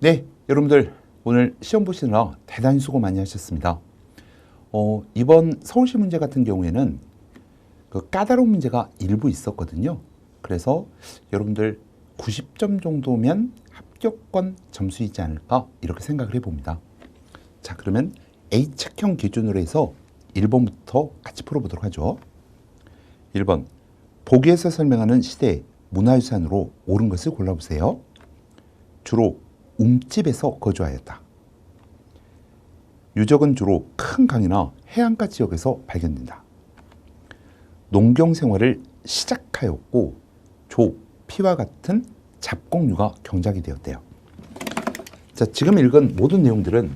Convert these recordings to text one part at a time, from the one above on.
네, 여러분들 오늘 시험 보시느라 대단히 수고 많이 하셨습니다. 이번 서울시 문제 같은 경우에는 그 까다로운 문제가 일부 있었거든요. 그래서 여러분들 90점 정도면 합격권 점수이지 않을까 이렇게 생각을 해봅니다. 자, 그러면 A책형 기준으로 해서 1번부터 같이 풀어보도록 하죠. 1번, 보기에서 설명하는 시대 문화유산으로 옳은 것을 골라보세요. 주로 움집에서 거주하였다. 유적은 주로 큰 강이나 해안가 지역에서 발견된다. 농경 생활을 시작하였고 조, 피와 같은 잡곡류가 경작이 되었대요. 자, 지금 읽은 모든 내용들은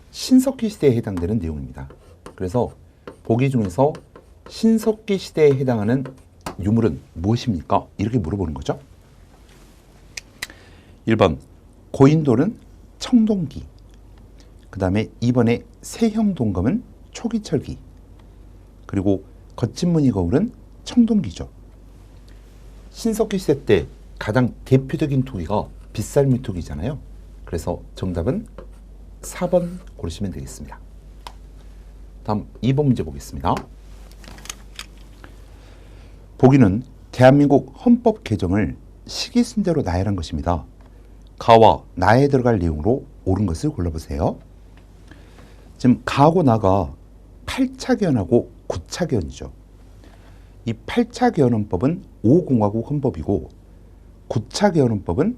신석기 시대에 해당되는 내용입니다. 그래서 보기 중에서 신석기 시대에 해당하는 유물은 무엇입니까? 이렇게 물어보는 거죠. 1번, 고인돌은 청동기. 그 다음에 2번에 세형동검은 초기철기. 그리고 거친 무늬 거울은 청동기죠. 신석기 시대 때 가장 대표적인 토기가 빗살미 토기잖아요. 그래서 정답은 4번 고르시면 되겠습니다. 다음 2번 문제 보겠습니다. 보기는 대한민국 헌법 개정을 시기순대로 나열한 것입니다. 가와 나에 들어갈 내용으로 옳은 것을 골라보세요. 지금 가하고 나가 8차 개헌하고 9차 개헌이죠. 이 8차 개헌헌법은 5공화국 헌법이고 9차 개헌헌법은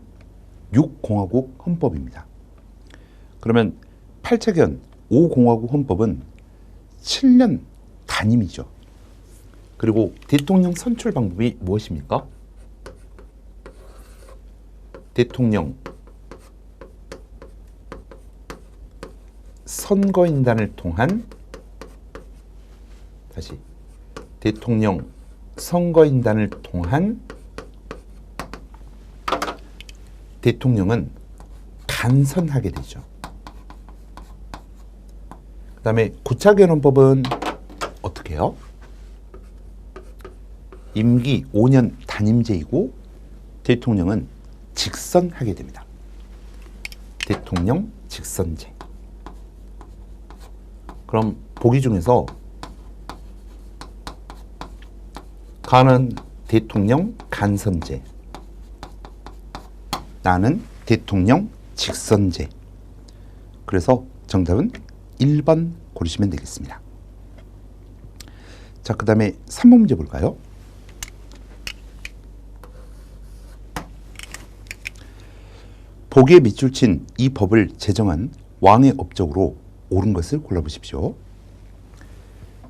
6공화국 헌법입니다. 그러면 8차 개헌 5공화국 헌법은 7년 단임이죠. 그리고 대통령 선출 방법이 무엇입니까? 대통령 선거인단을 통한 대통령 선거인단을 통한 대통령은 간선하게 되죠. 그 다음에 9차 개헌헌법은 어떻게 해요? 임기 5년 단임제이고 대통령은 직선하게 됩니다. 대통령 직선제. 그럼 보기 중에서 가는 대통령 간선제, 나는 대통령 직선제. 그래서 정답은 1번 고르시면 되겠습니다. 자, 그 다음에 3번 문제 볼까요? 보기에 밑줄 친 이 법을 제정한 왕의 업적으로 옳은 것을 골라보십시오.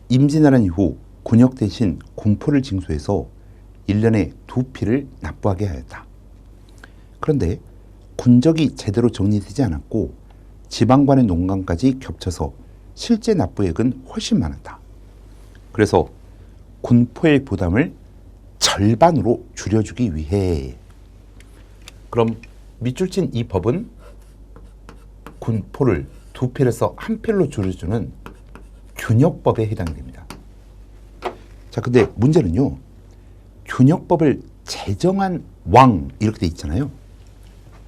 임진왜란 이후 군역 대신 군포를 징수해서 1년에 2피를 납부하게 하였다. 그런데 군적이 제대로 정리되지 않았고 지방관의 농간까지 겹쳐서 실제 납부액은 훨씬 많았다. 그래서 군포의 부담을 절반으로 줄여주기 위해, 그럼 밑줄 친 이 법은 군포를 2필에서 1필로 줄여주는 균역법에 해당됩니다. 자, 근데 문제는요, 균역법을 제정한 왕 이렇게 돼 있잖아요.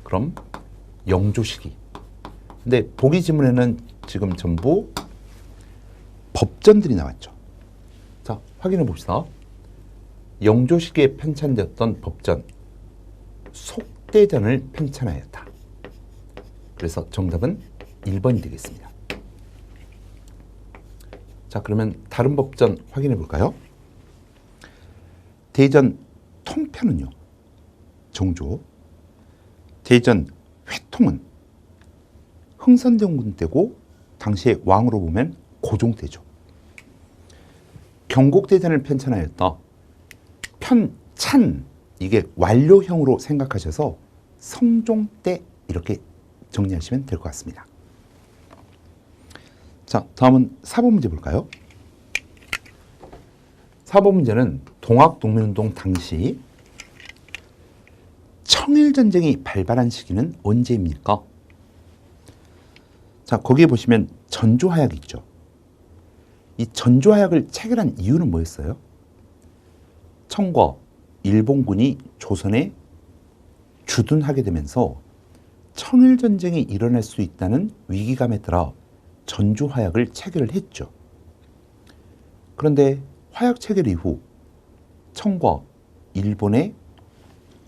그럼 영조시기. 근데 보기 지문에는 지금 전부 법전들이 나왔죠. 자, 확인해 봅시다. 영조시기에 편찬되었던 법전, 속대전을 편찬하였다. 그래서 정답은 1번이 되겠습니다. 자, 그러면 다른 법전 확인해 볼까요? 대전 통편은요, 정조. 대전 회통은 흥선대원군 때고 당시에 왕으로 보면 고종 때죠. 경국대전을 편찬하였다. 편찬, 이게 완료형으로 생각하셔서 성종 때 이렇게 정리하시면 될 것 같습니다. 자, 다음은 4번 문제 볼까요? 4번 문제는 동학농민운동 당시 청일전쟁이 발발한 시기는 언제입니까? 자, 거기에 보시면 전조하약이 있죠. 이 전조하약을 체결한 이유는 뭐였어요? 청과 일본군이 조선에 주둔하게 되면서 청일전쟁이 일어날 수 있다는 위기감에 따라 전주화약을 체결을 했죠. 그런데 화약 체결 이후 청과 일본의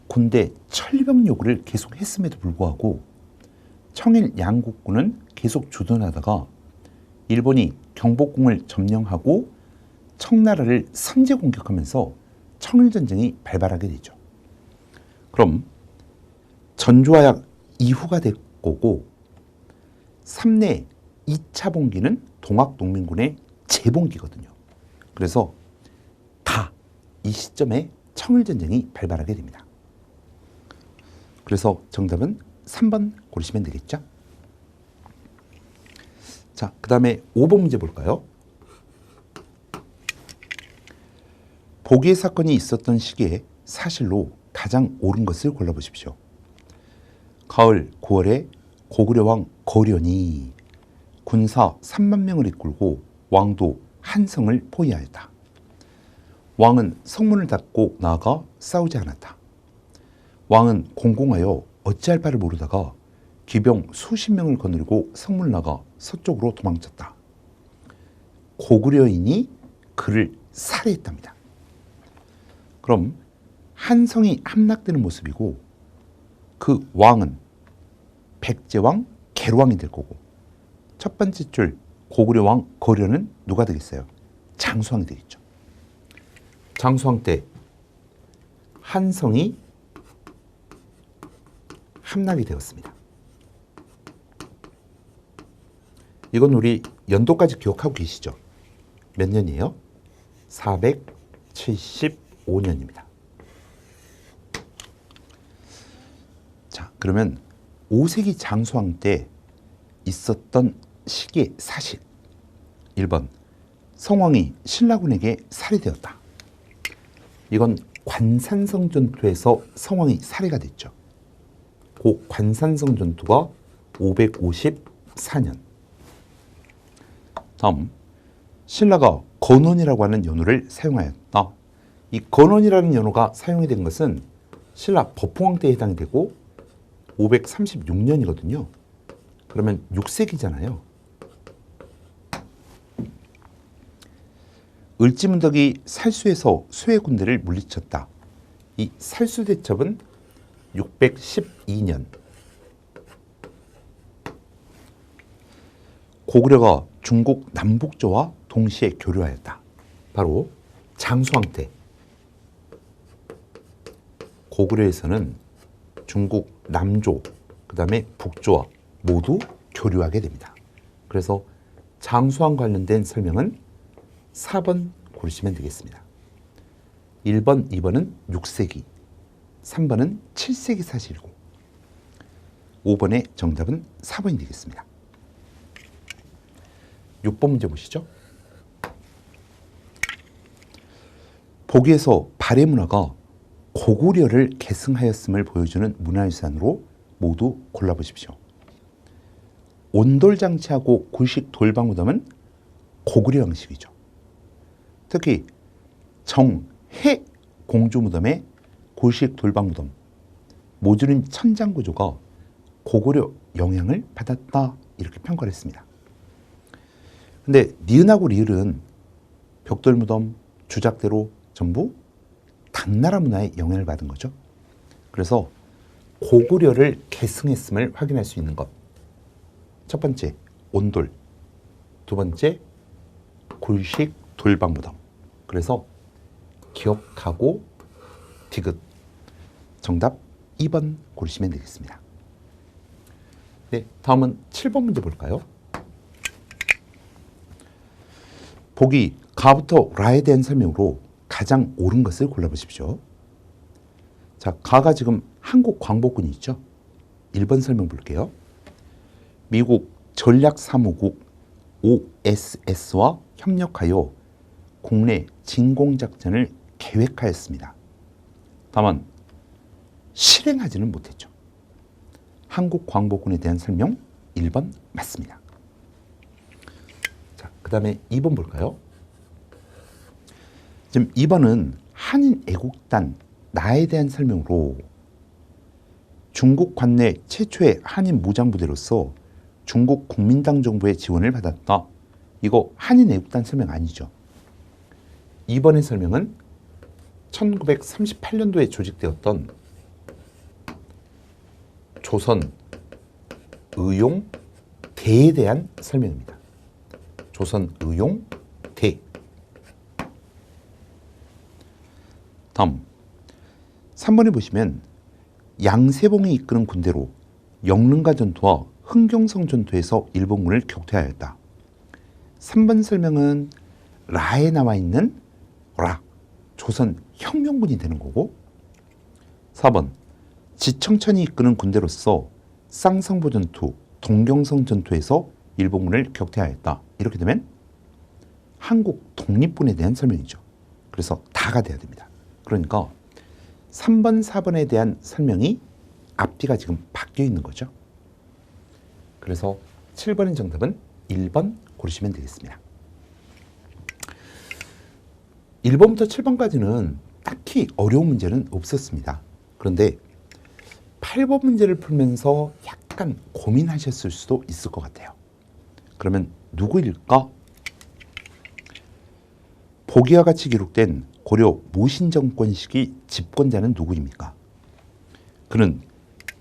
군대 철병 요구를 계속했음에도 불구하고 청일 양국군은 계속 주둔하다가 일본이 경복궁을 점령하고 청나라를 선제 공격하면서 청일전쟁이 발발하게 되죠. 그럼 전주화약 이후가 될 거고 3내 2차 봉기는 동학농민군의 재봉기거든요. 그래서 다 이 시점에 청일전쟁이 발발하게 됩니다. 그래서 정답은 3번 고르시면 되겠죠. 자, 그 다음에 5번 문제 볼까요? 보기의 사건이 있었던 시기에 사실로 가장 옳은 것을 골라보십시오. 가을 9월에 고구려왕 거련이 군사 3만 명을 이끌고 왕도 한성을 포위하였다. 왕은 성문을 닫고 나아가 싸우지 않았다. 왕은 공공하여 어찌할 바를 모르다가 기병 수십 명을 거느리고 성문을 나가 서쪽으로 도망쳤다. 고구려인이 그를 살해했답니다. 그럼 한성이 함락되는 모습이고 그 왕은 백제왕 계로왕이 될 거고 첫 번째 줄 고구려왕 거련은 누가 되겠어요? 장수왕이 되겠죠. 장수왕 때 한성이 함락이 되었습니다. 이건 우리 연도까지 기억하고 계시죠? 몇 년이에요? 475년입니다. 자, 그러면 5세기 장수왕 때 있었던 시기의 사실. 1번, 성왕이 신라군에게 살해되었다. 이건 관산성 전투에서 성왕이 살해가 됐죠. 그 관산성 전투가 554년. 다음, 신라가 건원이라고 하는 연호를 사용하였다. 이 건원이라는 연호가 사용이 된 것은 신라 법흥왕 때에 해당이 되고 536년이거든요. 그러면 6세기잖아요. 을지문덕이 살수에서 수의 군대를 물리쳤다. 이 살수대첩은 612년. 고구려가 중국 남북조와 동시에 교류하였다. 바로 장수왕 때. 고구려에서는 중국 남조, 그 다음에 북조와 모두 교류하게 됩니다. 그래서 장수왕 관련된 설명은 4번 고르시면 되겠습니다. 1번, 2번은 6세기, 3번은 7세기 사실이고 5번의 정답은 4번이 되겠습니다. 6번 문제 보시죠. 보기에서 발해 문화가 고구려를 계승하였음을 보여주는 문화유산으로 모두 골라보십시오. 온돌장치하고 굴식 돌방무덤은 고구려 양식이죠. 특히 정해 공주무덤의 굴식 돌방무덤, 모듈인 천장구조가 고구려 영향을 받았다 이렇게 평가를 했습니다. 근데 니은하고 리을은 벽돌무덤, 주작대로 전부 당나라 문화에 영향을 받은 거죠. 그래서 고구려를 계승했음을 확인할 수 있는 것. 첫 번째, 온돌. 두 번째, 굴식 돌방무덤. 그래서 기억하고 디귿. 정답 2번 고르시면 되겠습니다. 네, 다음은 7번 문제 볼까요? 보기 가부터 라에 대한 설명으로 가장 옳은 것을 골라보십시오. 자, 가가 지금 한국 광복군이 있죠. 1번 설명 볼게요. 미국 전략사무국 OSS와 협력하여 국내 진공작전을 계획하였습니다. 다만 실행하지는 못했죠. 한국 광복군에 대한 설명 1번 맞습니다. 자, 그 다음에 2번 볼까요? 지금 2번은 한인 애국단 나에 대한 설명으로 중국 관내 최초의 한인 무장부대로서 중국 국민당 정부의 지원을 받았다. 이거 한인 애국단 설명 아니죠. 이번의 설명은 1938년도에 조직되었던 조선 의용대에 대한 설명입니다. 조선 의용대. 다음 3번에 보시면 양세봉이 이끄는 군대로 영릉가 전투와 흥경성 전투에서 일본군을 격퇴하였다. 3번 설명은 라에 나와 있는 라, 조선 혁명군이 되는 거고, 4번 지청천이 이끄는 군대로서 쌍성보 전투, 동경성 전투에서 일본군을 격퇴하였다. 이렇게 되면 한국 독립군에 대한 설명이죠. 그래서 다가 돼야 됩니다. 그러니까 3번, 4번에 대한 설명이 앞뒤가 지금 바뀌어 있는 거죠. 그래서 7번의 정답은 1번 고르시면 되겠습니다. 1번부터 7번까지는 딱히 어려운 문제는 없었습니다. 그런데 8번 문제를 풀면서 약간 고민하셨을 수도 있을 것 같아요. 그러면 누구일까? 보기와 같이 기록된 고려 무신정권 시기 집권자는 누구입니까? 그는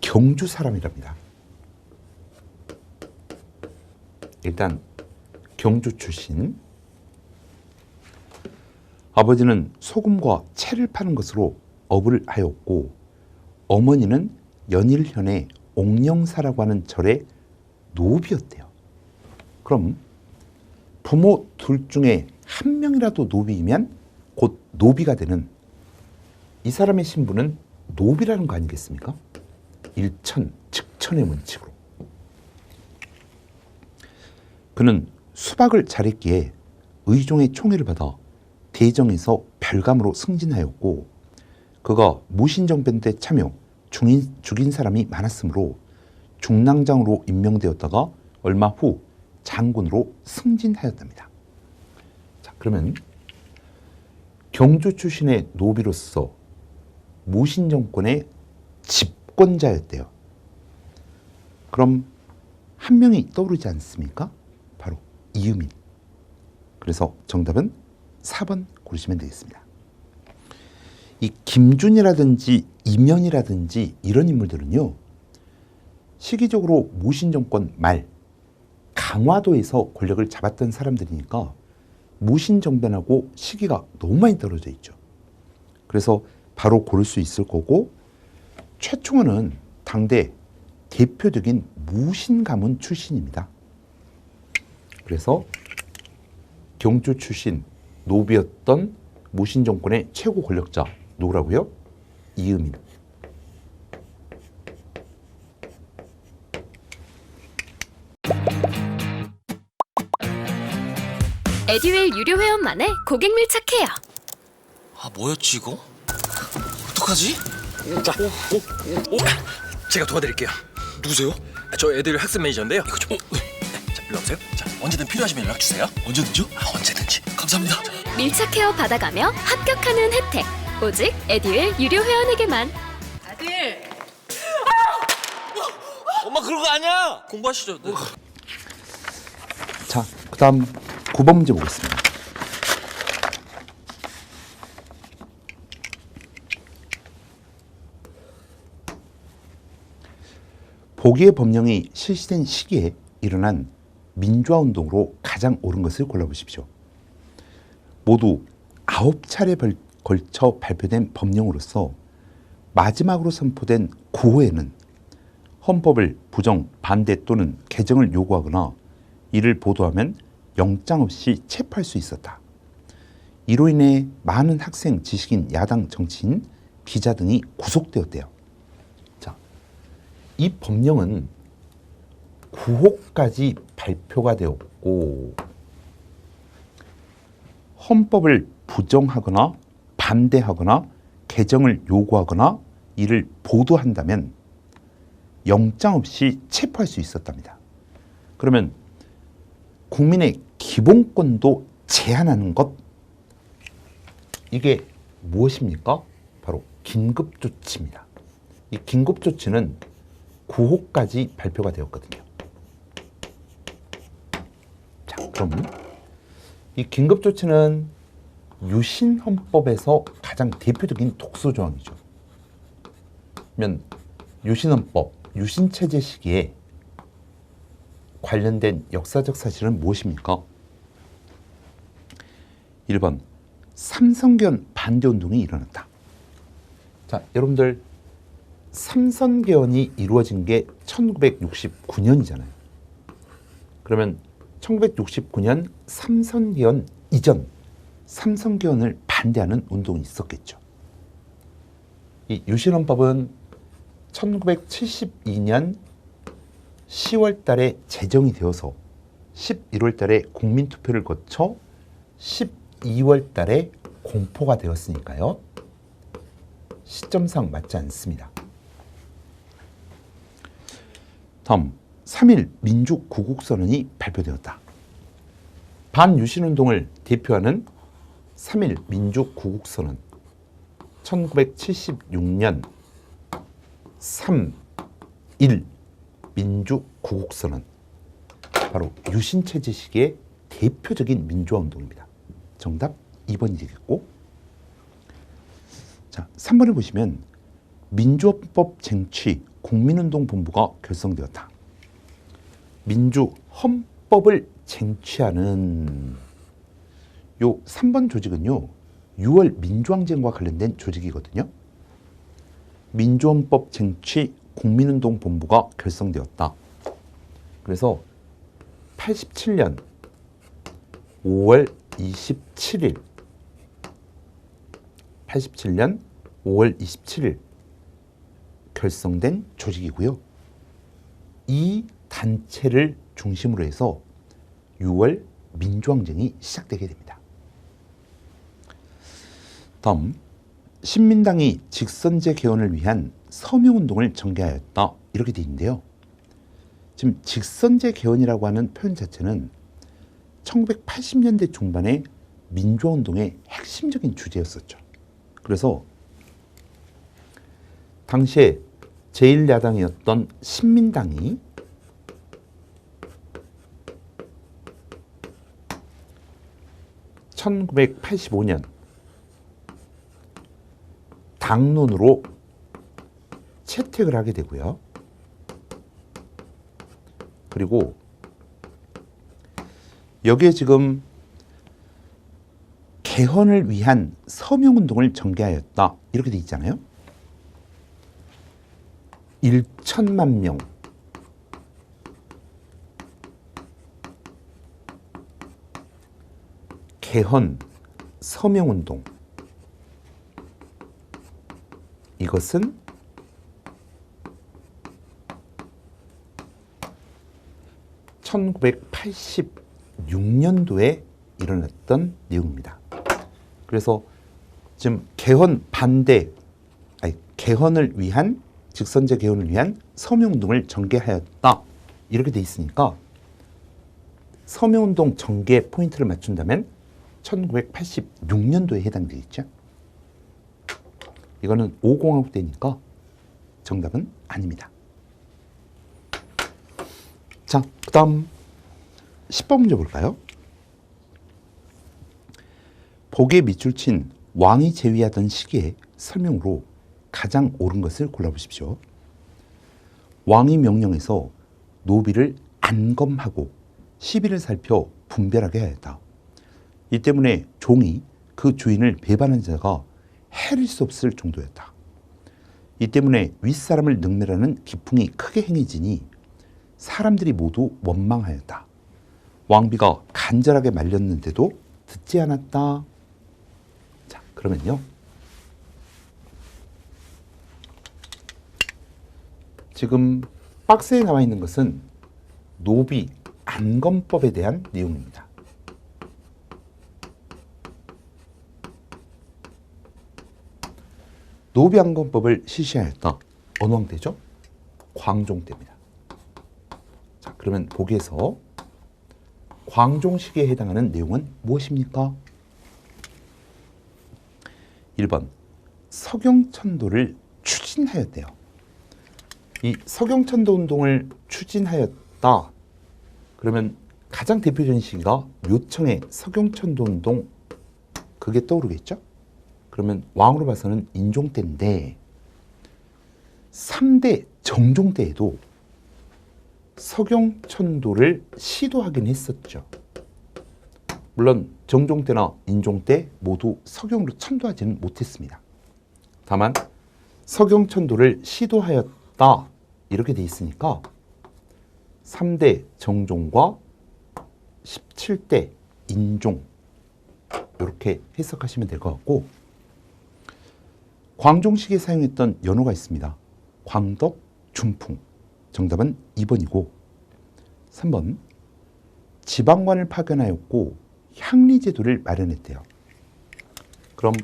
경주 사람이랍니다. 일단 경주 출신. 아버지는 소금과 채를 파는 것으로 업을 하였고, 어머니는 연일현의 옥령사라고 하는 절의 노비였대요. 그럼 부모 둘 중에 한 명이라도 노비이면 곧 노비가 되는 이 사람의 신분은 노비라는 거 아니겠습니까? 일천, 즉천의 원칙으로. 그는 수박을 잘했기에 의종의 총애를 받아 대정에서 별감으로 승진하였고, 그가 무신정변 때 참여, 죽인 사람이 많았으므로 중랑장으로 임명되었다가 얼마 후 장군으로 승진하였답니다. 자, 그러면 경주 출신의 노비로서 무신정권의 집권자였대요. 그럼 한 명이 떠오르지 않습니까? 바로 이유민. 그래서 정답은 4번 고르시면 되겠습니다. 이 김준이라든지 이면이라든지 이런 인물들은요, 시기적으로 무신정권 말 강화도에서 권력을 잡았던 사람들이니까 무신정변하고 시기가 너무 많이 떨어져 있죠. 그래서 바로 고를 수 있을 거고, 최충원은 당대 대표적인 무신가문 출신입니다. 그래서 경주 출신 노비였던 무신정권의 최고 권력자 누구라고요? 이음인. 에듀윌 유료 회원만의 고객 밀착 케어. 아, 뭐였지 이거? 어떡하지? 자, 제가 도와드릴게요. 누구세요? 저 애들 학습 매니저인데요. 이거 좀. 자, 일로 오세요. 자, 언제든 필요하시면 연락 주세요. 언제든지요? 언제든지. 감사합니다. 밀착 케어 받아가며 합격하는 혜택. 오직 에듀윌 유료 회원에게만. 아들, 엄마 그런 거 아니야. 공부하시죠. 네. 자, 그 다음 9번 문제 보겠습니다. 보기의 법령이 실시된 시기에 일어난 민주화운동으로 가장 옳은 것을 골라보십시오. 모두 9차례 걸쳐 발표된 법령으로서 마지막으로 선포된 9호에는 헌법을 부정, 반대 또는 개정을 요구하거나 이를 보도하면 영장 없이 체포할 수 있었다. 이로 인해 많은 학생, 지식인, 야당, 정치인, 기자 등이 구속되었대요. 자, 이 법령은 9호까지 발표가 되었고, 헌법을 부정하거나 반대하거나 개정을 요구하거나 이를 보도한다면 영장 없이 체포할 수 있었답니다. 그러면 국민의 기본권도 제한하는 것, 이게 무엇입니까? 바로 긴급조치입니다. 이 긴급조치는 9호까지 발표가 되었거든요. 자, 그럼 이 긴급조치는 유신헌법에서 가장 대표적인 독소조항이죠. 그러면 유신헌법, 유신체제 시기에 관련된 역사적 사실은 무엇입니까? 1번, 삼선개헌 반대운동이 일어났다. 자, 여러분들 삼선개헌이 이루어진 게 1969년이잖아요. 그러면 1969년 삼선개헌 이전 삼선개헌을 반대하는 운동이 있었겠죠. 이 유신헌법은 1972년 10월 달에 제정이 되어서 11월 달에 국민투표를 거쳐 12월 달에 공포가 되었으니까요. 시점상 맞지 않습니다. 다음 3.1 민주구국선언이 발표되었다. 반유신운동을 대표하는 3.1 민주구국선언 1976년 3.1 민주구국선언 바로 유신체제 시기의 대표적인 민주화운동입니다. 정답 2번이 되겠고, 자 3번을 보시면 민주헌법 쟁취 국민운동본부가 결성되었다. 민주헌법을 쟁취하는 요 3번 조직은요 6월 민주항쟁과 관련된 조직이거든요. 민주헌법 쟁취 국민운동본부가 결성되었다. 그래서 87년 5월 27일 87년 5월 27일 결성된 조직이고요. 이 단체를 중심으로 해서 6월 민주항쟁이 시작되게 됩니다. 다음, 신민당이 직선제 개헌을 위한 서명운동을 전개하였다. 이렇게 되어 있는데요. 지금 직선제 개헌이라고 하는 표현 자체는 1980년대 중반의 민주화운동의 핵심적인 주제였었죠. 그래서 당시에 제1야당이었던 신민당이 (1985년) 당론으로 채택을 하게 되고요. 그리고 여기에 지금 개헌을 위한 서명운동을 전개하였다. 이렇게 돼 있잖아요. 1천만 명 개헌 서명운동, 이것은 (1986년도에) 일어났던 내용입니다. 그래서 지금 개헌 반대, 개헌을 위한 직선제 개헌을 위한 서명운동을 전개하였다. 이렇게 돼 있으니까 서명운동 전개 포인트를 맞춘다면 1986년도에 해당되겠죠. 이거는 5공화국 때니까 정답은 아닙니다. 자, 그 다음 10번 문제 볼까요? 복에 밑줄 친 왕이 재위하던 시기의 설명으로 가장 옳은 것을 골라보십시오. 왕이 명령해서 노비를 안검하고 시비를 살펴 분별하게 하였다. 이 때문에 종이 그 주인을 배반한 자가 해릴 수 없을 정도였다. 이 때문에 윗사람을 능멸하는 기풍이 크게 행해지니 사람들이 모두 원망하였다. 왕비가 간절하게 말렸는데도 듣지 않았다. 자, 그러면요. 지금 박스에 나와 있는 것은 노비 안검법에 대한 내용입니다. 노비 안검법을 실시하였다. 어느 왕 때죠? 광종 때입니다. 자, 그러면 보기에서 광종 시기에 해당하는 내용은 무엇입니까? 1번 서경천도를 추진하였대요. 이 서경천도 운동을 추진하였다. 그러면 가장 대표적인 시기가 묘청의 서경천도 운동, 그게 떠오르겠죠? 그러면 왕으로 봐서는 인종 때인데 3대 정종 때에도 서경천도를 시도하긴 했었죠. 물론 정종 때나 인종 때 모두 서경으로 천도하지는 못했습니다. 다만 서경천도를 시도하였다 이렇게 돼 있으니까 3대 정종과 17대 인종 이렇게 해석하시면 될 것 같고, 광종식에 사용했던 연호가 있습니다. 광덕, 준풍. 정답은 2번이고 3번 지방관을 파견하였고 향리제도를 마련했대요. 그럼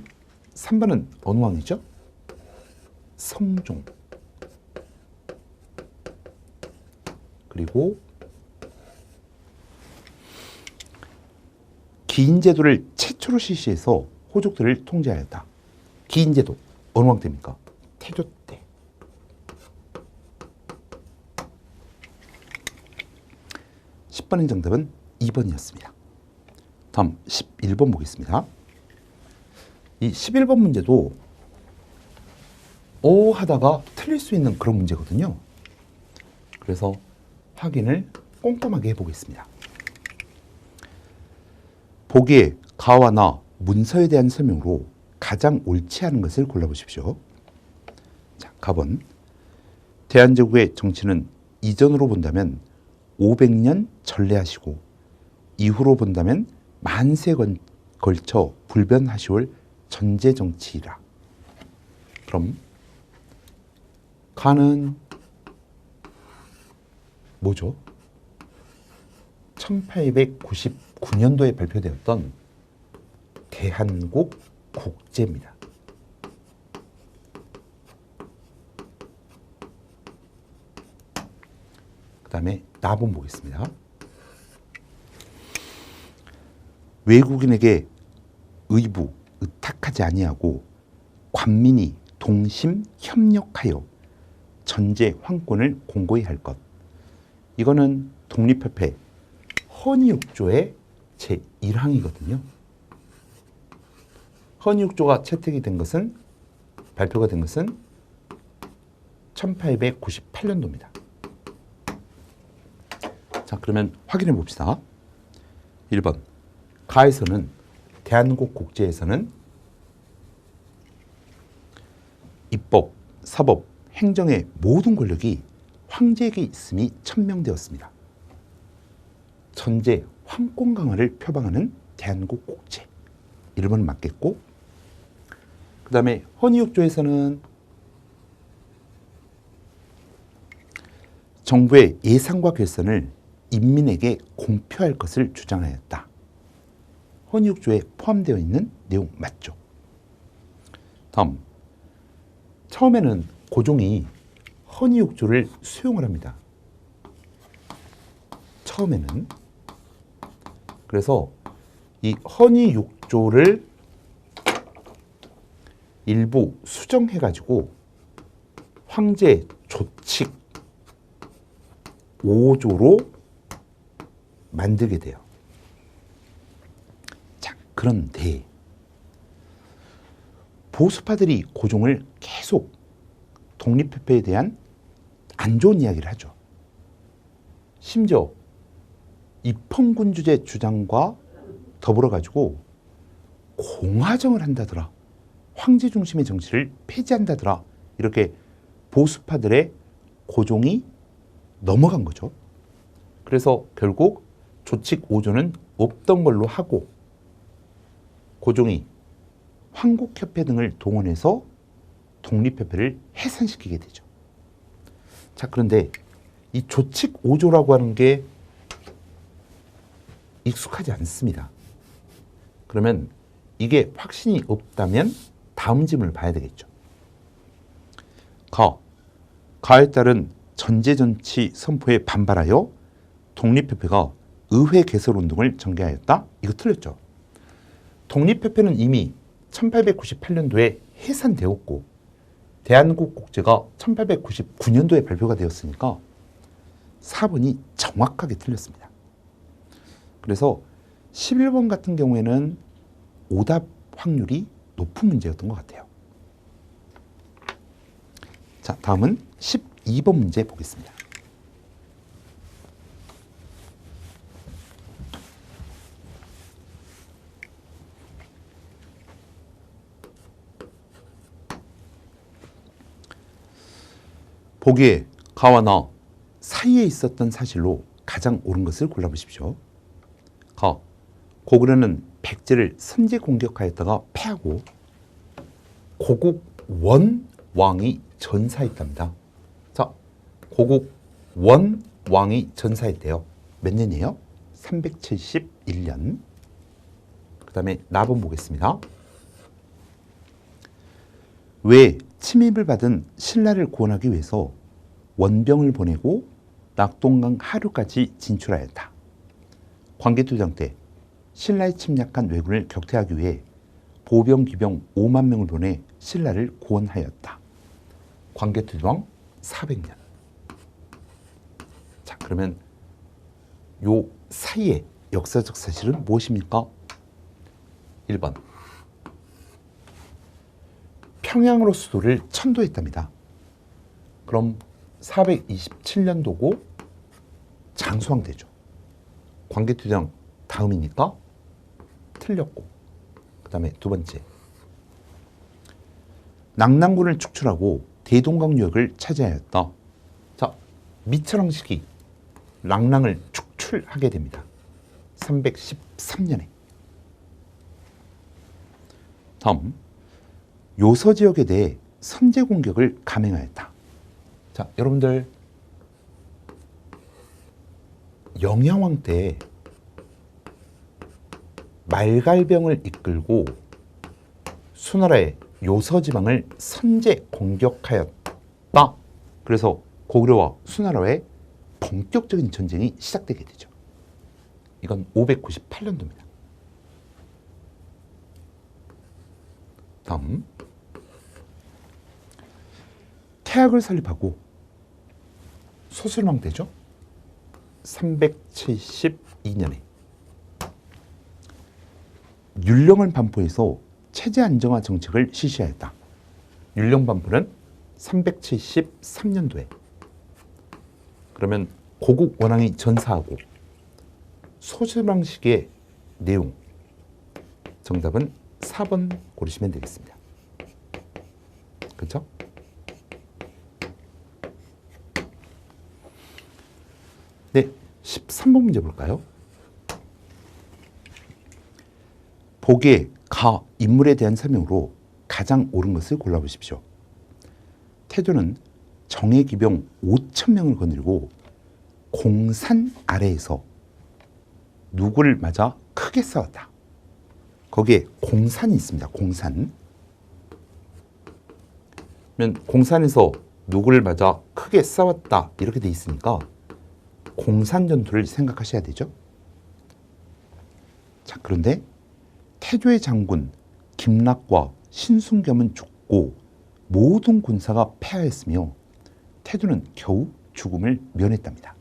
3번은 어느 왕이죠? 성종. 그리고 기인제도를 최초로 실시해서 호족들을 통제하였다. 기인제도 어느 왕 때입니까? 태조 때. 10번의 정답은 2번이었습니다. 다음 11번 보겠습니다. 이 11번 문제도 하다가 틀릴 수 있는 그런 문제거든요. 그래서 확인을 꼼꼼하게 해보겠습니다. 보기에 가와나 문서에 대한 설명으로 가장 옳지 않은 것을 골라보십시오. 자, 가번. 대한제국의 정치는 이전으로 본다면 500년 전례하시고 이후로 본다면 만세 걸쳐 불변하시올 전제정치이라. 그럼 가는 뭐죠? 1899년도에 발표되었던 대한국 국제입니다. 그 다음에 나번 보겠습니다. 외국인에게 의부, 의탁하지 아니하고 관민이 동심 협력하여 전제 황권을 공고히 할 것. 이거는 독립협회 헌의육조의 제1항이거든요. 헌의육조가 채택이 된 것은, 발표가 된 것은 1898년도입니다. 자, 그러면 확인해 봅시다. 1번. 가에서는, 대한국 국제에서는 입법, 사법, 행정의 모든 권력이 황제에게 있음이 천명되었습니다. 전제 황권 강화를 표방하는 대한국 국제. 1번은 맞겠고, 그 다음에 헌의육조에서는 정부의 예산과 결산을 인민에게 공표할 것을 주장하였다. 헌의육조에 포함되어 있는 내용 맞죠? 다음, 처음에는 고종이 헌의육조를 수용을 합니다. 처음에는. 그래서 이 헌의육조를 일부 수정해가지고 황제 조칙 5조로 만들게 돼요. 자, 그런데 보수파들이 고종을 계속 독립협회에 대한 안 좋은 이야기를 하죠. 심지어 입헌군주제 주장과 더불어 가지고 공화정을 한다더라. 황제 중심의 정치를 폐지한다더라. 이렇게 보수파들의 고종이 넘어간 거죠. 그래서 결국 조칙 5조는 없던 걸로 하고 고종이 황국협회 등을 동원해서 독립협회를 해산시키게 되죠. 자, 그런데 이 조칙 5조라고 하는 게 익숙하지 않습니다. 그러면 이게 확신이 없다면 다음 질문을 봐야 되겠죠. 가에 따른 전제정치 선포에 반발하여 독립협회가 의회 개설 운동을 전개하였다. 이거 틀렸죠. 독립협회는 이미 1898년도에 해산되었고 대한국국제가 1899년도에 발표가 되었으니까 4번이 정확하게 틀렸습니다. 그래서 11번 같은 경우에는 오답 확률이 높은 문제였던 것 같아요. 자, 다음은 12번 문제 보겠습니다. 보기에 가와 나 사이에 있었던 사실로 가장 옳은 것을 골라보십시오. 가. 고구려는 백제를 선제 공격하였다가 패하고 고국 원 왕이 전사했답니다. 자, 고국 원 왕이 전사했대요. 몇 년이에요? 371년. 그 다음에 나번 보겠습니다. 왜 침입을 받은 신라를 구원하기 위해서 원병을 보내고 낙동강 하류까지 진출하였다. 광개토전 때 신라에 침략한 왜군을 격퇴하기 위해 보병 기병 5만 명을 보내 신라를 구원하였다. 광개토전 400년. 자, 그러면 요 사이의 역사적 사실은 무엇입니까? 1번. 평양으로 수도를 천도했답니다. 그럼 427년도고 장수왕대죠. 광개토전 다음이니까 틀렸고, 그 다음에 두 번째, 낙랑군을 축출하고 대동강 유역을 차지하였다. 자, 미철왕식이 낙랑을 축출하게 됩니다. 313년에. 다음, 요서 지역에 대해 선제 공격을 감행하였다. 자, 여러분들 영야왕 때 말갈병을 이끌고 수나라의 요서 지방을 선제 공격하였다. 그래서 고구려와 수나라의 본격적인 전쟁이 시작되게 되죠. 이건 598년도입니다. 다음, 태학을 설립하고 소술왕대죠. 372년에 율령을 반포해서 체제 안정화 정책을 실시하였다. 율령 반포는 373년도에. 그러면 고국 원왕이 전사하고 소술왕식의 내용, 정답은 4번 고르시면 되겠습니다. 그렇죠? 네, 13번 문제 볼까요? 보기에 가 인물에 대한 설명으로 가장 옳은 것을 골라보십시오. 태조는 정예 기병 5,000명을 거느리고 공산 아래에서 누구를 맞아 크게 싸웠다. 거기에 공산이 있습니다. 공산. 그러면 공산에서 누구를 맞아 크게 싸웠다 이렇게 돼 있으니까 공산 전투를 생각하셔야 되죠. 자, 그런데 태조의 장군 김락과 신순겸은 죽고 모든 군사가 패하였으며 태조는 겨우 죽음을 면했답니다.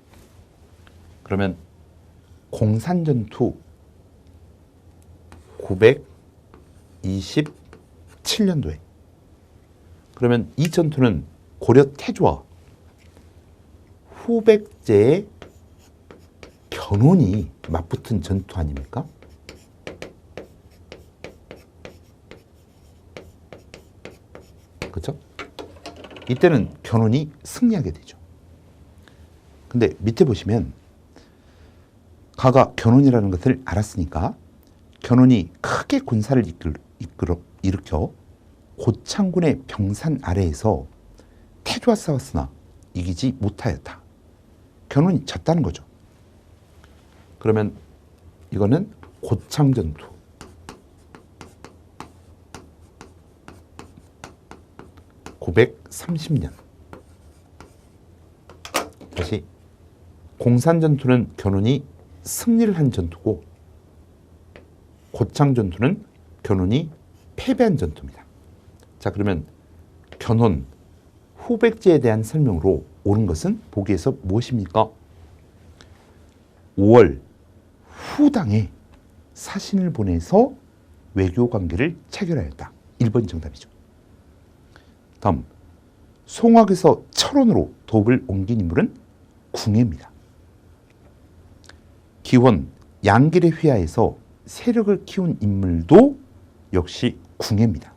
그러면 공산 전투 927년도에, 그러면 이 전투는 고려 태조와 후백제의 견훤이 맞붙은 전투 아닙니까? 그렇죠? 이때는 견훤이 승리하게 되죠. 근데 밑에 보시면 가가 견훤이라는 것을 알았으니까 견훤이 크게 군사를 일으켜 고창군의 병산 아래에서 태조와 싸웠으나 이기지 못하였다. 견훤이 졌다는 거죠. 그러면 이거는 고창전투. (930년) 다시, 공산전투는 견훤이 승리를 한 전투고 고창전투는 견훤이 패배한 전투입니다. 자, 그러면 견훤 후백제에 대한 설명으로 옳은 것은 보기에서 무엇입니까? 5월 후당에 사신을 보내서 외교 관계를 체결하였다. 1번 정답이죠. 다음, 송악에서 철원으로 도읍을 옮긴 인물은 궁예입니다. 기원 양길의 휘하에서 세력을 키운 인물도 역시 궁예입니다.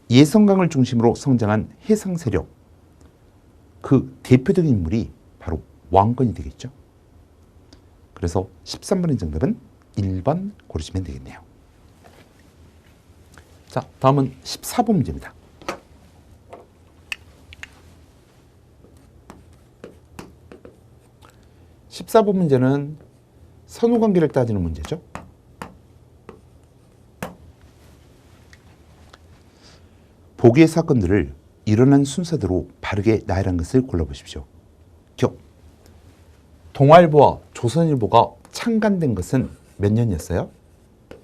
예성강을 중심으로 성장한 해상 세력, 그 대표적인 인물이 바로 왕건이 되겠죠. 그래서 13번의 정답은 1번 고르시면 되겠네요. 자, 다음은 14번 문제입니다. 14번 문제는 선후관계를 따지는 문제죠. 보기의 사건들을 일어난 순서대로 바르게 나열한 것을 골라보십시오. 기억. 동아일보와 조선일보가 창간된 것은 몇 년이었어요?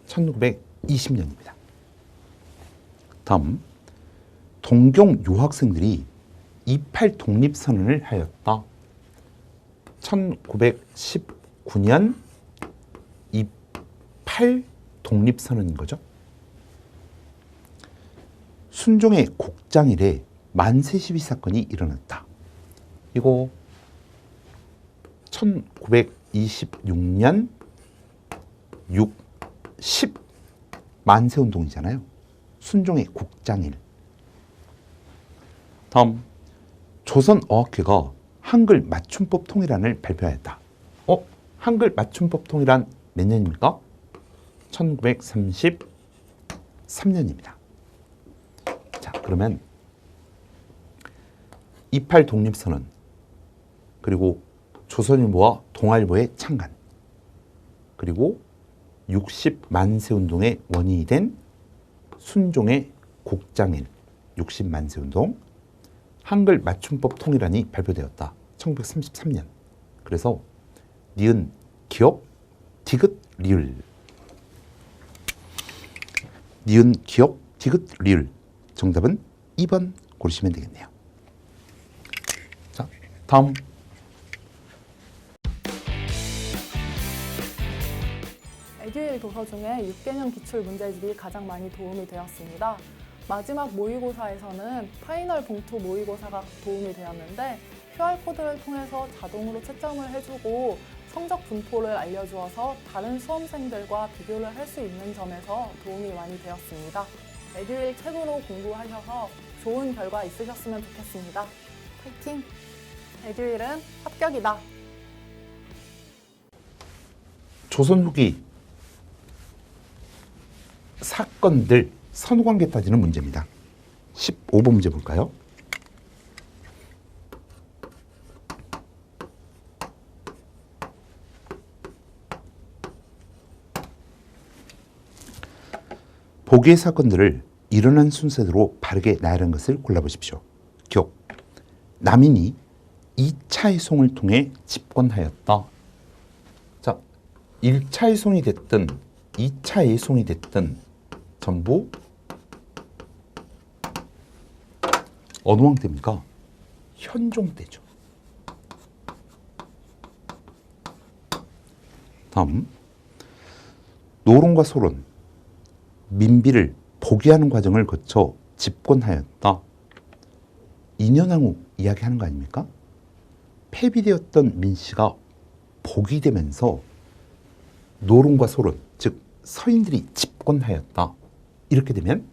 1920년입니다. 다음, 동경 유학생들이 28 독립선언을 하였다. 1919년 28 독립선언인 거죠. 순종의 곡장일에 만세 시위 사건이 일어났다. 이거 1926년 10 만세운동이잖아요. 순종의 곡장일. 다음, 조선어학회가 한글 맞춤법 통일안을 발표하였다. 한글 맞춤법 통일안 몇 년입니까? 1933년입니다. 자, 그러면 28 독립선언, 그리고 조선일보와 동아일보의 창간, 그리고 60 만세운동의 원인이 된 순종의 곡장일, 60 만세운동, 한글 맞춤법 통일안이 발표되었다. 1933년. 그래서 니은, 기억, 디귿, 리을. 니은, 기억, 디귿, 리을. 정답은 2번 고르시면 되겠네요. 자, 다음. 에듀윌 도서 중에 6개년 기출 문제집이 가장 많이 도움이 되었습니다. 마지막 모의고사에서는 파이널 봉투 모의고사가 도움이 되었는데 QR코드를 통해서 자동으로 채점을 해주고 성적 분포를 알려주어서 다른 수험생들과 비교를 할 수 있는 점에서 도움이 많이 되었습니다. 에듀윌 책으로 공부하셔서 좋은 결과 있으셨으면 좋겠습니다. 파이팅! 에듀윌은 합격이다. 조선 후기 사건들 선후관계 따지는 문제입니다. 15번 문제 볼까요? 보기의 사건들을 일어난 순서대로 바르게 나열한 것을 골라보십시오. 기억. 남인이 2차 해송을 통해 집권하였다. 자, 1차 해송이 됐든 2차 해송이 됐든 전부 어느 왕 때입니까? 현종 때죠. 다음, 노론과 소론, 민비를 포기하는 과정을 거쳐 집권하였다. 인현왕후 이야기하는 거 아닙니까? 폐비되었던 민씨가 복위되면서 노론과 소론, 즉 서인들이 집권하였다. 이렇게 되면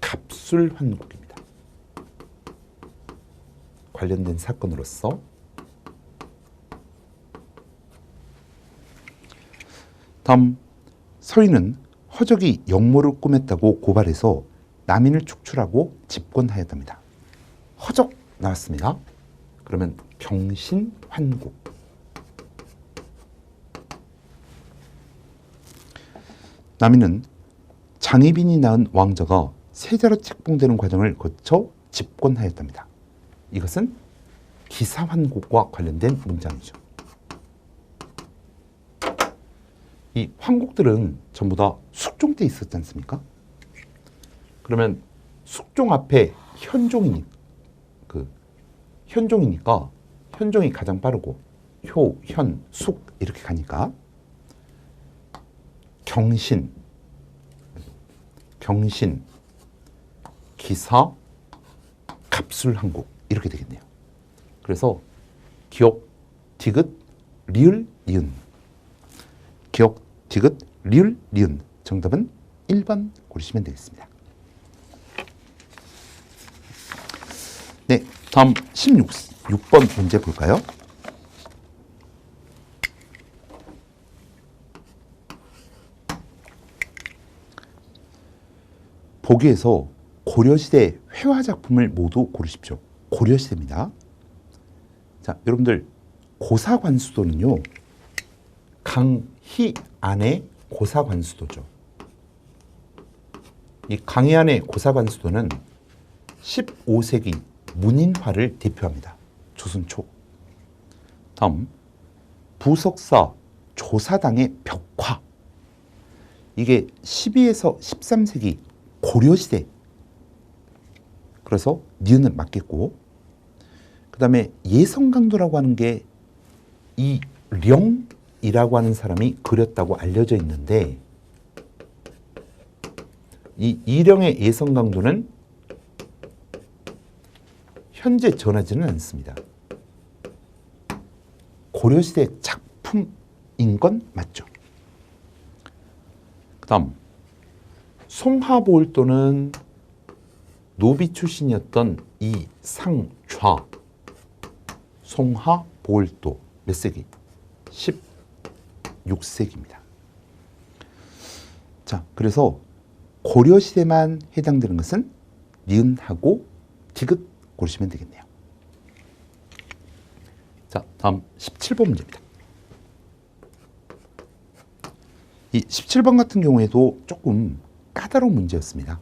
갑술환국입니다. 관련된 사건으로서 다음, 서인은 허적이 역모를 꾸몄다고 고발해서 남인을 축출하고 집권하였답니다. 허적 나왔습니다. 그러면 경신환국. 남인은 장희빈이 낳은 왕자가 세자로 책봉되는 과정을 거쳐 집권하였답니다. 이것은 기사환국과 관련된 문장이죠. 이 환국들은 전부 다 숙종 때 있었지 않습니까? 그러면 숙종 앞에 현종이니까 현종이 가장 빠르고 효, 현, 숙 이렇게 가니까 경신, 기사, 갑술한국 이렇게 되겠네요. 그래서 기역, 디귿, 리을, 니은. 기역, 디귿, 리을, 니은. 정답은 1번 고르시면 되겠습니다. 네, 다음 6번 문제 볼까요? 보기에서 고려시대 회화 작품을 모두 고르십시오. 고려시대입니다. 자, 여러분들 고사관수도는요. 강희안의 고사관수도죠. 이 강희안의 고사관수도는 15세기 문인화를 대표합니다. 조선 초. 다음 부석사 조사당의 벽화. 이게 12에서 13세기 고려시대. 그래서 니은은 맞겠고, 그 다음에 예성강도라고 하는 게 이령이라고 하는 사람이 그렸다고 알려져 있는데, 이 이령의 예성강도는 현재 전하지는 않습니다. 고려시대 작품인 건 맞죠. 그 다음 송하보울도는 노비 출신이었던 이상좌. 송하보울도 몇 세기? 16세기입니다. 자, 그래서 고려시대만 해당되는 것은 니은하고 디귿 고르시면 되겠네요. 자, 다음 17번 문제입니다. 이 17번 같은 경우에도 조금 까다로운 문제였습니다.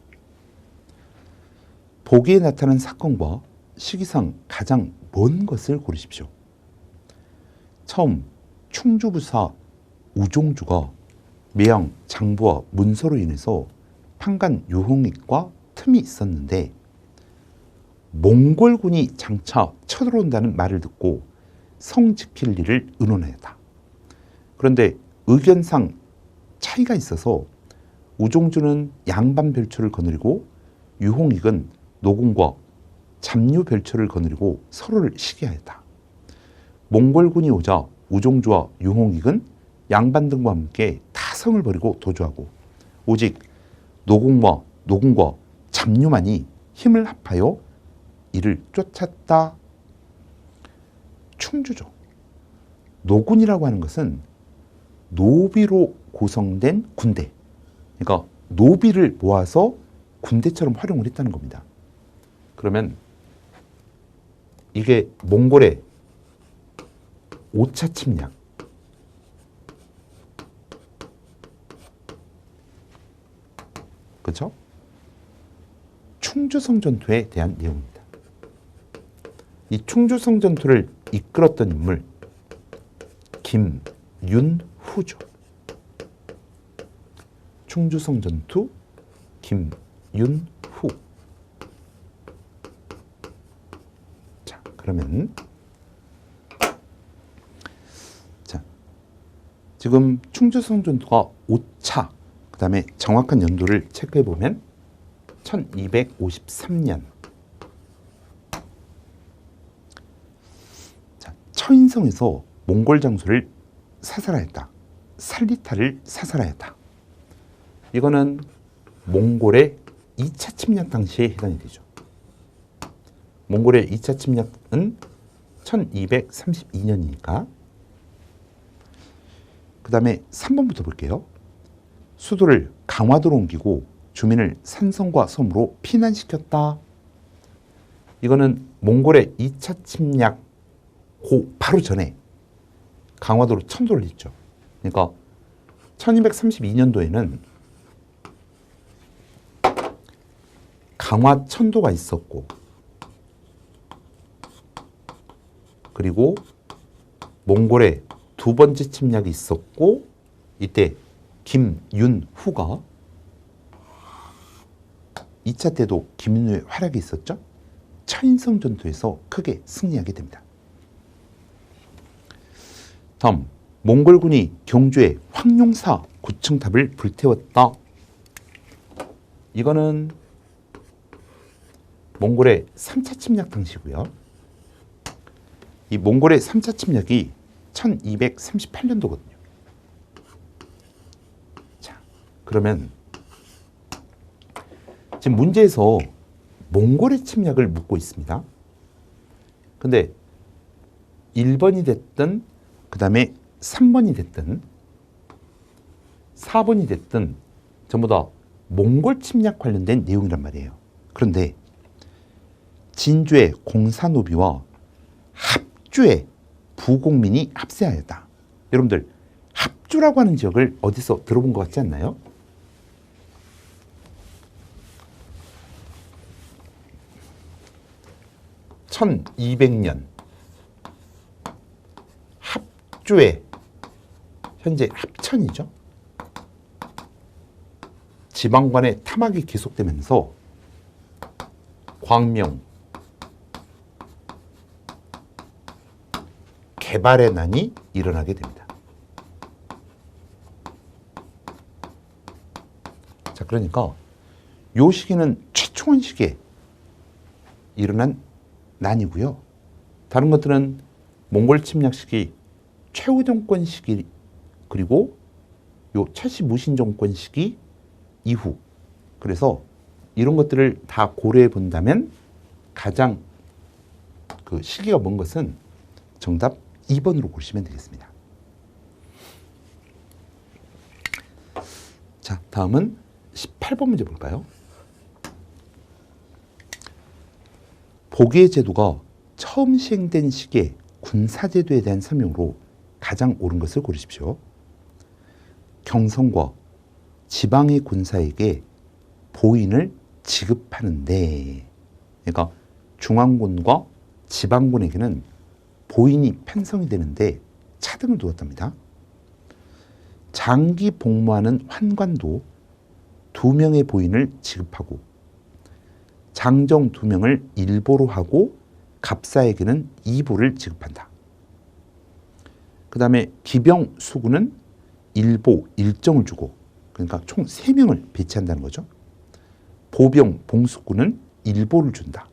보기에 나타난 사건과 시기상 가장 먼 것을 고르십시오. 처음 충주부사 우종주가 매양 장부와 문서로 인해서 판간 유홍익과 틈이 있었는데 몽골군이 장차 쳐들어온다는 말을 듣고 성 지킬 일을 의논하였다. 그런데 의견상 차이가 있어서 우종주는 양반별초를 거느리고 유홍익은 노군과 잡류별초를 거느리고 서로를 시기하였다. 몽골군이 오자 우종주와 유홍익은 양반 등과 함께 타성을 벌이고 도주하고 오직 노군과 잡류만이 힘을 합하여 이를 쫓았다. 충주죠. 노군이라고 하는 것은 노비로 구성된 군대. 그러니까 노비를 모아서 군대처럼 활용을 했다는 겁니다. 그러면 이게 몽골의 5차 침략. 그렇죠? 충주성 전투에 대한 내용입니다. 이 충주성 전투를 이끌었던 인물 김윤후죠. 충주성 전투 김윤후. 자, 그러면 지금 충주성 전투가 5차, 그 다음에 정확한 연도를 체크해 보면 1253년. 자, 처인성에서 몽골 장수를 사살하였다. 살리타를 사살하였다. 이거는 몽골의 2차 침략 당시에 해당이 되죠. 몽골의 2차 침략은 1232년이니까. 그 다음에 3번부터 볼게요. 수도를 강화도로 옮기고 주민을 산성과 섬으로 피난시켰다. 이거는 몽골의 2차 침략 바로 전에 강화도로 천도를 했죠. 그러니까 1232년도에는 강화천도가 있었고, 그리고 몽골의 두 번째 침략이 있었고, 이때 김윤후가 2차 때도 김윤호의 활약이 있었죠. 처인성 전투에서 크게 승리하게 됩니다. 다음, 몽골군이 경주의 황룡사 구층탑을 불태웠다. 이거는 몽골의 3차 침략 당시고요. 이 몽골의 3차 침략이 1238년도거든요. 자, 그러면 지금 문제에서 몽골의 침략을 묻고 있습니다. 근데 1번이 됐든 그 다음에 3번이 됐든 4번이 됐든 전부 다 몽골 침략 관련된 내용이란 말이에요. 그런데 진주의 공사노비와 합주의 부공민이 합세하였다. 여러분들 합주라고 하는 지역을 어디서 들어본 것 같지 않나요? (1200년) 합주의 현재 합천이죠. 지방 간의 탐악이 계속되면서 광명, 개발의 난이 일어나게 됩니다. 자, 그러니까 요 시기는 최초원 시기에 일어난 난이고요. 다른 것들은 몽골 침략 시기, 최후 정권 시기, 그리고 요 최씨 무신 정권 시기 이후. 그래서 이런 것들을 다 고려해 본다면 가장 그 시기가 먼 것은 정답 2번으로 보시면 되겠습니다. 자, 다음은 18번 문제 볼까요? 복위의 제도가 처음 시행된 시기에 군사제도에 대한 설명으로 가장 옳은 것을 고르십시오. 경성과 지방의 군사에게 보인을 지급하는데, 그러니까 중앙군과 지방군에게는 보인이 편성이 되는데 차등을 두었답니다. 장기 복무하는 환관도 2명의 보인을 지급하고 장정 2명을 일보로 하고 갑사에게는 2보를 지급한다. 그 다음에 기병 수군은 일보 1정을 주고, 그러니까 총 3명을 배치한다는 거죠. 보병 봉수군은 1보를 준다.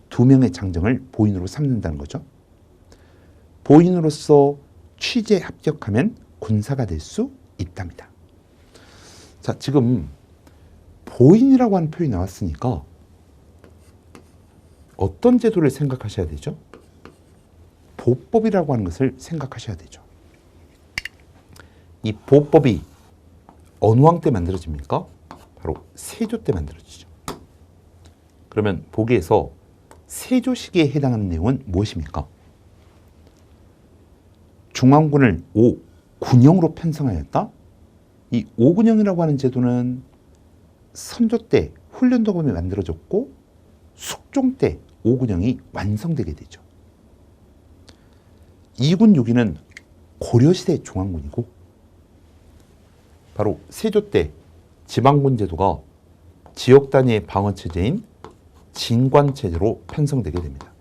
2명의 장정을 보인으로 삼는다는 거죠. 보인으로서 취재 합격하면 군사가 될 수 있답니다. 자, 지금 보인이라고 하는 표현이 나왔으니까 어떤 제도를 생각하셔야 되죠? 보법이라고 하는 것을 생각하셔야 되죠. 이 보법이 어느 왕 때 만들어집니까? 바로 세조 때 만들어지죠. 그러면 보기에서 세조 시기에 해당하는 내용은 무엇입니까? 중앙군을 5군영으로 편성하였다. 이 5군영이라고 하는 제도는 선조 때 훈련도범이 만들어졌고 숙종 때 5군영이 완성되게 되죠. 2군 6위는 고려시대 중앙군이고, 바로 세조 때 지방군 제도가 지역 단위의 방어 체제인 진관 체제로 편성되게 됩니다.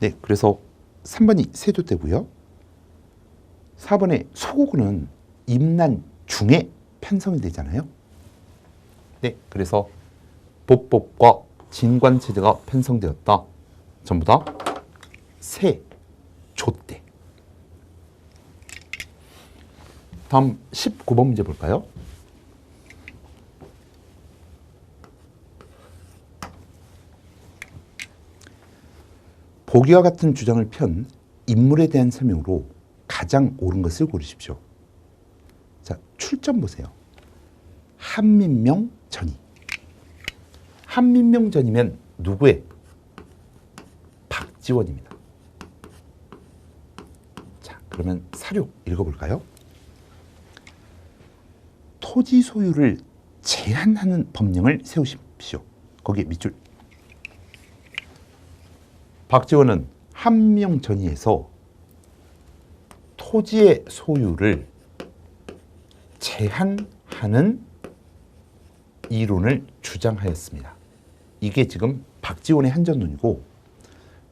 네, 그래서 3번이 세조 때고요. 4번의 소고군은 임난 중에 편성이 되잖아요. 네, 그래서 보법과 진관 체제가 편성되었다. 전부 다 세조 때. 다음 19번 문제 볼까요? 보기와 같은 주장을 편 인물에 대한 설명으로 가장 옳은 것을 고르십시오. 자, 출전 보세요. 한민명 전이. 한민명 전이면 누구의? 박지원입니다. 자, 그러면 사료 읽어볼까요? 토지 소유를 제한하는 법령을 세우십시오. 거기에 밑줄. 박지원은 한명전의에서 토지의 소유를 제한하는 하는 이론을 주장하였습니다. 이게 지금 박지원의 한전론이고,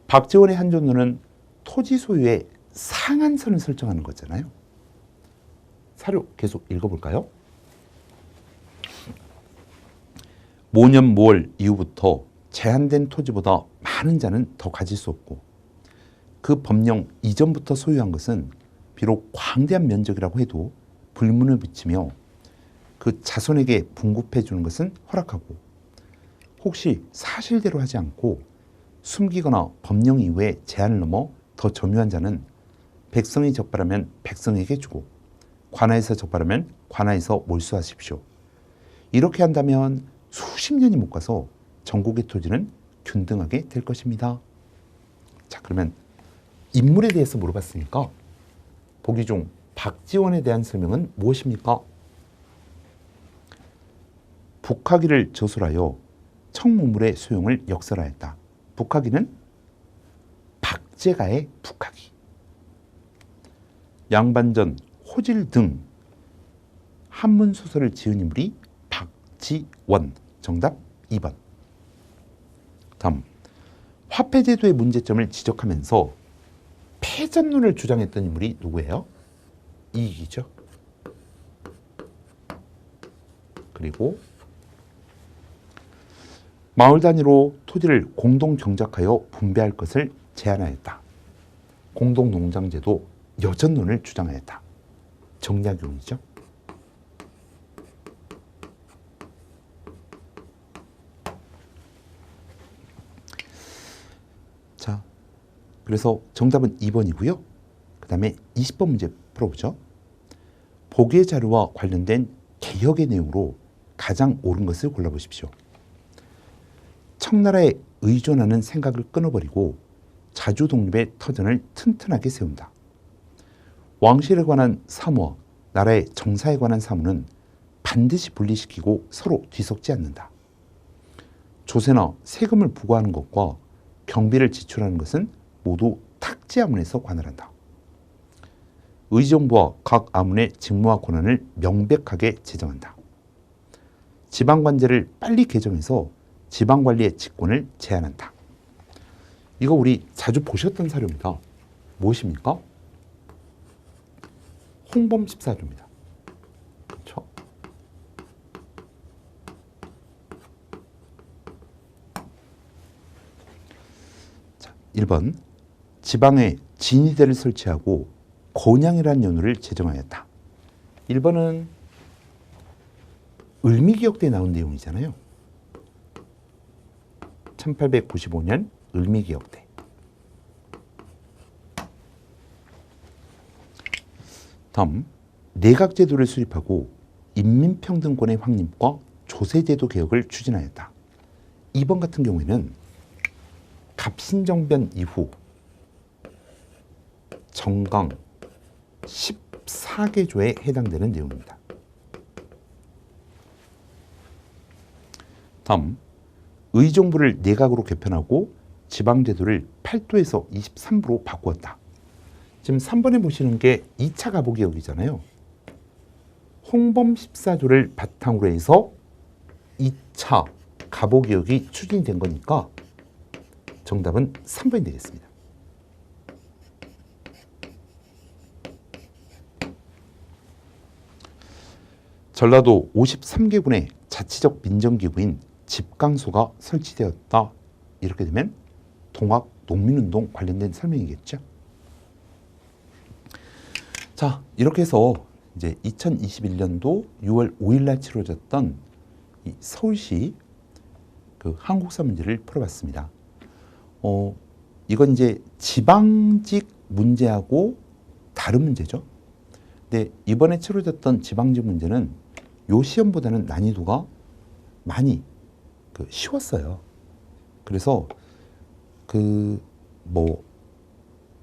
박지원의 한전론은 토지 소유의 상한선을 설정하는 거잖아요. 사료 계속 읽어볼까요? 모년 모월 이후부터 제한된 토지보다 많은 자는 더 가질 수 없고, 그 법령 이전부터 소유한 것은 비록 광대한 면적이라고 해도 불문을 붙이며 그 자손에게 분급해 주는 것은 허락하고, 혹시 사실대로 하지 않고 숨기거나 법령 이외에 제한을 넘어 더 점유한 자는 백성이 적발하면 백성에게 주고, 관하에서 적발하면 관하에서 몰수하십시오. 이렇게 한다면 수십 년이 못 가서 전국의 토지는 균등하게 될 것입니다. 자, 그러면 인물에 대해서 물어봤으니까 보기 중 박지원에 대한 설명은 무엇입니까? 북하기를 저술하여 청문물의 소용을 역설하였다. 북하기는 박제가의 북하기. 양반전, 호질 등 한문 소설을 지은 인물이 박지원. 정답 2번. 다음, 화폐제도의 문제점을 지적하면서 패전론을 주장했던 인물이 누구예요? 이익이죠. 그리고 마을 단위로 토지를 공동 경작하여 분배할 것을 제안하였다. 공동농장제도 여전론을 주장하였다. 정약용이죠. 자, 그래서 정답은 2번이고요. 그 다음에 20번 문제 풀어보죠. 보기의 자료와 관련된 개혁의 내용으로 가장 옳은 것을 골라보십시오. 청나라에 의존하는 생각을 끊어버리고 자주 독립의 터전을 튼튼하게 세운다. 왕실에 관한 사무와 나라의 정사에 관한 사무는 반드시 분리시키고 서로 뒤섞지 않는다. 조세나 세금을 부과하는 것과 경비를 지출하는 것은 모두 탁지 아문에서 관할한다. 의정부와 각 아문의 직무와 권한을 명백하게 제정한다. 지방관제를 빨리 개정해서 지방관리의 직권을 제한한다. 이거 우리 자주 보셨던 사료입니다. 무엇입니까? 홍범 14조입니다. 그렇죠? 자, 1번. 지방에 진위대를 설치하고 건양이라는 연호를 제정하였다. 1번은 을미기역대에 나온 내용이잖아요. 1895년 을미기역대. 다음, 내각제도를 수립하고 인민평등권의 확립과 조세제도 개혁을 추진하였다. 2번 같은 경우에는 갑신정변 이후 정강 14개조에 해당되는 내용입니다. 다음, 의정부를 내각으로 개편하고 지방제도를 8도에서 23도로 바꾸었다. 지금 3번에 보시는 게 2차 가보개혁이잖아요. 홍범 14조를 바탕으로 해서 2차 가보개혁이 추진된 거니까 정답은 3번이 되겠습니다. 전라도 53개군의 자치적 민정기구인 집강소가 설치되었다. 이렇게 되면 동학 농민운동 관련된 설명이겠죠. 자, 이렇게 해서 이제 2021년도 6월 5일 날 치러졌던 이 서울시 그 한국사 문제를 풀어봤습니다. 이건 이제 지방직 문제하고 다른 문제죠. 근데 이번에 치러졌던 지방직 문제는 요 시험보다는 난이도가 많이 쉬웠어요. 그래서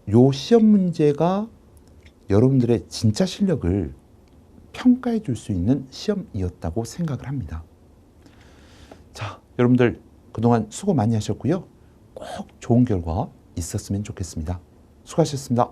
요 시험 문제가 여러분들의 진짜 실력을 평가해 줄 수 있는 시험이었다고 생각을 합니다. 자, 여러분들 그동안 수고 많이 하셨고요. 꼭 좋은 결과 있었으면 좋겠습니다. 수고하셨습니다.